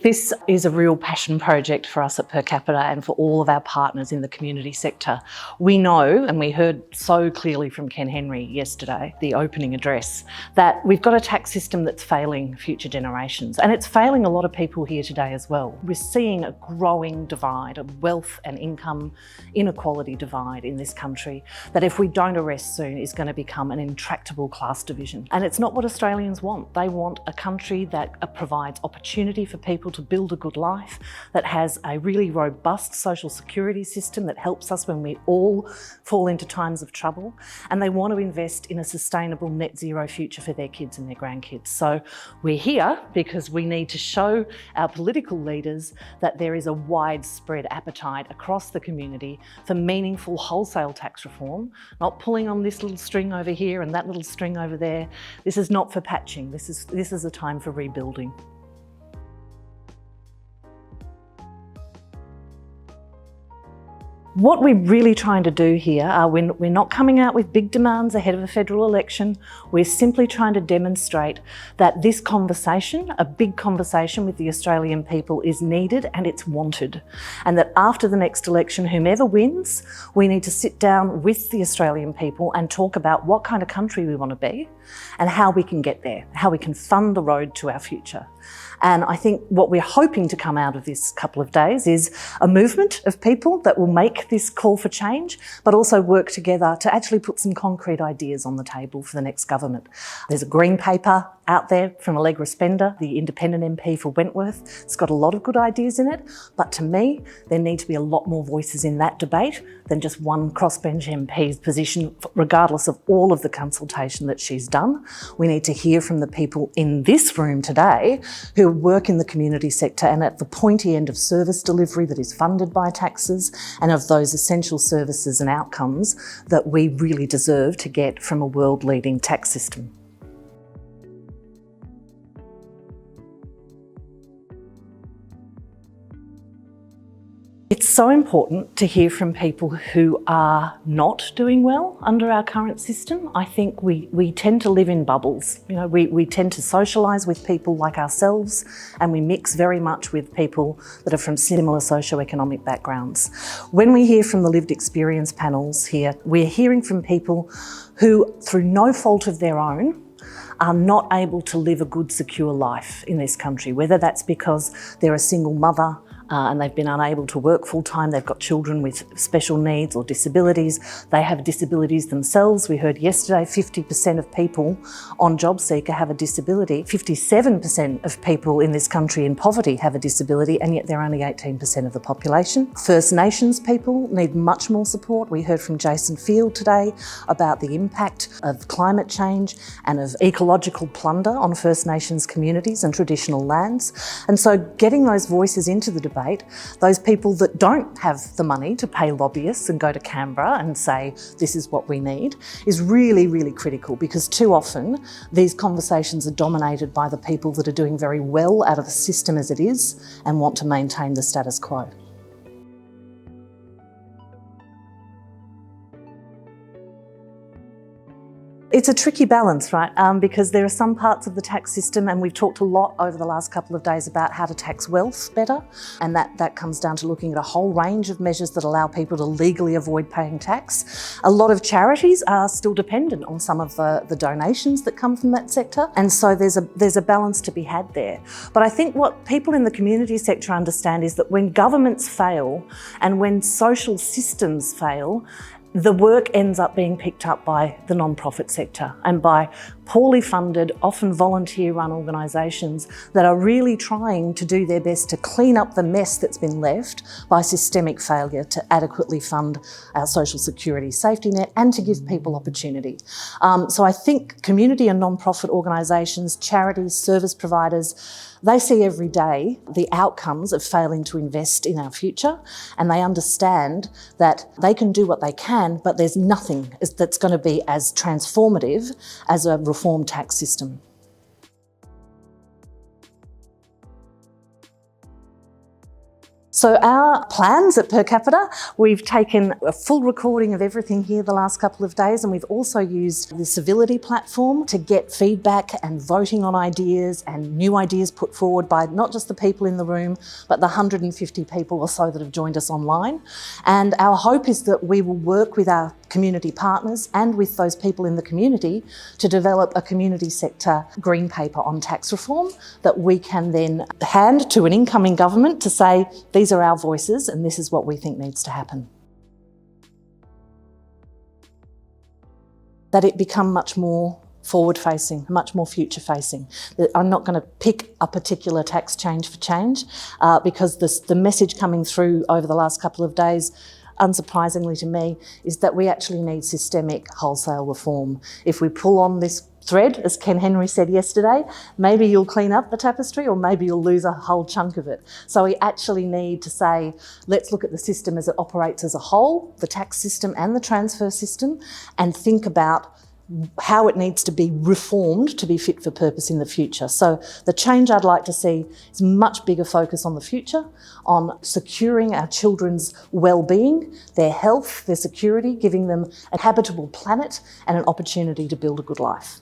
This is a real passion project for us at Per Capita and for all of our partners in the community sector. We know, and we heard so clearly from Ken Henry yesterday, the opening address, that we've got a tax system that's failing future generations, and it's failing a lot of people here today as well. We're seeing a growing divide, a wealth and income inequality divide in this country that if we don't arrest soon is going to become an intractable class division. And it's not what Australians want. They want a country that provides opportunity for people to build a good life, that has a really robust social security system that helps us when we all fall into times of trouble, and they want to invest in a sustainable net zero future for their kids and their grandkids. So we're here because we need to show our political leaders that there is a widespread appetite across the community for meaningful wholesale tax reform, not pulling on this little string over here and that little string over there. This is not for patching, this is a time for rebuilding. What we're really trying to do here, we're not coming out with big demands ahead of a federal election. We're simply trying to demonstrate that this conversation, a big conversation with the Australian people, is needed and it's wanted. And that after the next election, whomever wins, we need to sit down with the Australian people and talk about what kind of country we want to be and how we can get there, how we can fund the road to our future. And I think what we're hoping to come out of this couple of days is a movement of people that will make this call for change, but also work together to actually put some concrete ideas on the table for the next government. There's a green paper out there from Allegra Spender, the independent MP for Wentworth. It's got a lot of good ideas in it, but to me, there need to be a lot more voices in that debate than just one crossbench MP's position, regardless of all of the consultation that she's done. We need to hear from the people in this room today who work in the community sector and at the pointy end of service delivery that is funded by taxes, and of those essential services and outcomes that we really deserve to get from a world-leading tax system. It's so important to hear from people who are not doing well under our current system. I think we tend to live in bubbles. You know, we tend to socialise with people like ourselves, and we mix very much with people that are from similar socioeconomic backgrounds. When we hear from the lived experience panels here, we're hearing from people who, through no fault of their own, are not able to live a good, secure life in this country, whether that's because they're a single mother, and they've been unable to work full-time, they've got children with special needs or disabilities, they have disabilities themselves. We heard yesterday 50% of people on JobSeeker have a disability, 57% of people in this country in poverty have a disability, and yet they're only 18% of the population. First Nations people need much more support. We heard from Jason Field today about the impact of climate change and of ecological plunder on First Nations communities and traditional lands. And so getting those voices into the debate, those people that don't have the money to pay lobbyists and go to Canberra and say, this is what we need, is really, really critical, because too often these conversations are dominated by the people that are doing very well out of the system as it is and want to maintain the status quo. It's a tricky balance, right? Because there are some parts of the tax system, and we've talked a lot over the last couple of days about how to tax wealth better, and that comes down to looking at a whole range of measures that allow people to legally avoid paying tax. A lot of charities are still dependent on some of the donations that come from that sector, and so there's a balance to be had there. But I think what people in the community sector understand is that when governments fail and when social systems fail, the work ends up being picked up by the non-profit sector and by poorly funded, often volunteer-run organisations that are really trying to do their best to clean up the mess that's been left by systemic failure to adequately fund our social security safety net and to give people opportunity. So I think community and non-profit organisations, charities, service providers, they see every day the outcomes of failing to invest in our future, and they understand that they can do what they can, but there's nothing that's going to be as transformative as a reformed tax system. So our plans at Per Capita, we've taken a full recording of everything here the last couple of days, and we've also used the civility platform to get feedback and voting on ideas and new ideas put forward by not just the people in the room, but the 150 people or so that have joined us online. And our hope is that we will work with our community partners and with those people in the community to develop a community sector green paper on tax reform that we can then hand to an incoming government to say, these are our voices and this is what we think needs to happen. That it become much more forward-facing, much more future-facing. I'm not going to pick a particular tax change for change because the message coming through over the last couple of days, unsurprisingly to me, is that we actually need systemic wholesale reform. If we pull on this thread, as Ken Henry said yesterday, maybe you'll clean up the tapestry or maybe you'll lose a whole chunk of it. So we actually need to say, let's look at the system as it operates as a whole, the tax system and the transfer system, and think about how it needs to be reformed to be fit for purpose in the future. So the change I'd like to see is much bigger focus on the future, on securing our children's well-being, their health, their security, giving them a habitable planet and an opportunity to build a good life.